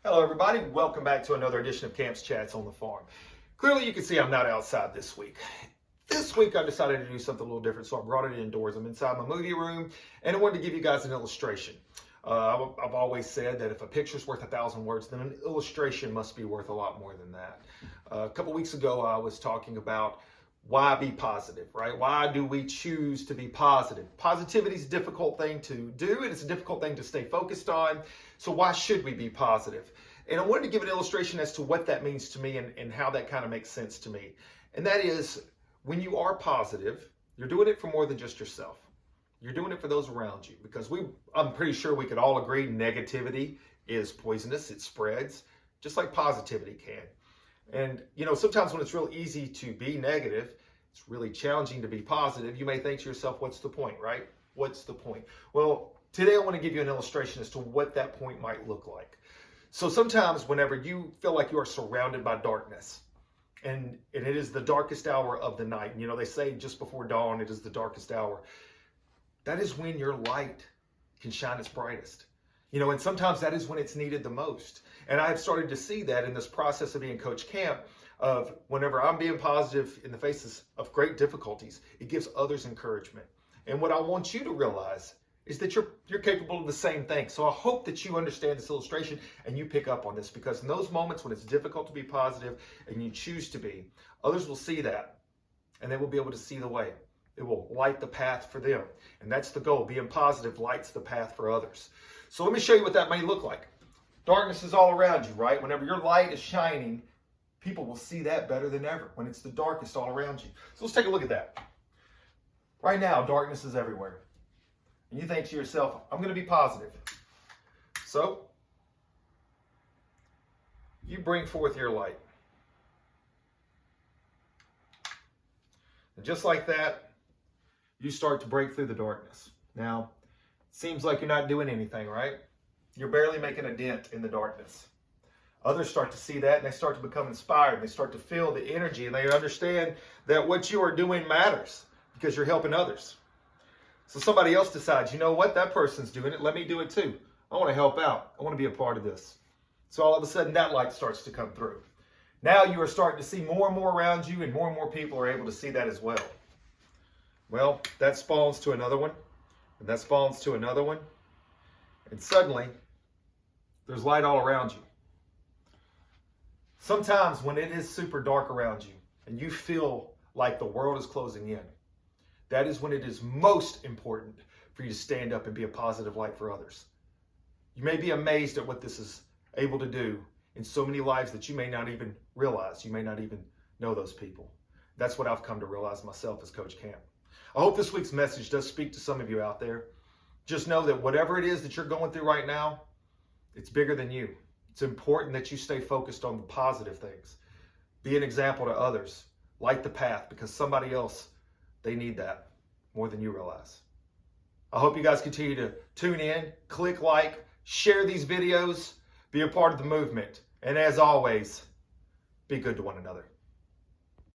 Hello everybody, welcome back to another edition of Camp's Chats on the Farm. Clearly you can see I'm not outside this week. This week I decided to do something a little different, so I brought it indoors. I'm inside my movie room and I wanted to give you guys an illustration. I've always said that if a picture's worth 1,000 words, then an illustration must be worth a lot more than that. A couple weeks ago I was talking about why be positive, right? Why do we choose to be positive? Positivity is a difficult thing to do, and it's a difficult thing to stay focused on. So why should we be positive? And I wanted to give an illustration as to what that means to me and how that kind of makes sense to me. And that is, when you are positive, you're doing it for more than just yourself. You're doing it for those around you, because I'm pretty sure we could all agree negativity is poisonous. It spreads, just like positivity can. And, sometimes when it's real easy to be negative, it's really challenging to be positive. You may think to yourself, what's the point, right? What's the point? Well, today I want to give you an illustration as to what that point might look like. So sometimes whenever you feel like you are surrounded by darkness, and it is the darkest hour of the night, and they say just before dawn, it is the darkest hour. That is when your light can shine its brightest. And sometimes that is when it's needed the most. And I've started to see that in this process of being Coach Camp, of whenever I'm being positive in the faces of great difficulties, it gives others encouragement. And what I want you to realize is that you're capable of the same thing. So I hope that you understand this illustration and you pick up on this, because in those moments when it's difficult to be positive and you choose to be, others will see that and they will be able to see the way. It will light the path for them. And that's the goal. Being positive lights the path for others. So let me show you what that may look like. Darkness is all around you, right? Whenever your light is shining, people will see that better than ever when it's the darkest all around you. So let's take a look at that. Right now, darkness is everywhere. And you think to yourself, I'm going to be positive. So you bring forth your light. And just like that, you start to break through the darkness. Now, it seems like you're not doing anything, right? You're barely making a dent in the darkness. Others start to see that and they start to become inspired. They start to feel the energy and they understand that what you are doing matters because you're helping others. So somebody else decides, you know what, that person's doing it. Let me do it too. I want to help out. I want to be a part of this. So all of a sudden that light starts to come through. Now you are starting to see more and more around you, and more people are able to see that as well. Well, that spawns to another one, and that spawns to another one. And suddenly there's light all around you. Sometimes when it is super dark around you and you feel like the world is closing in, that is when it is most important for you to stand up and be a positive light for others. You may be amazed at what this is able to do in so many lives that you may not even realize. You may not even know those people. That's what I've come to realize myself as Coach Camp. I hope this week's message does speak to some of you out there. Just know that whatever it is that you're going through right now, it's bigger than you. It's important that you stay focused on the positive things. Be an example to others. Light the path, because somebody else, they need that more than you realize. I hope you guys continue to tune in, click like, share these videos, be a part of the movement. And as always, be good to one another.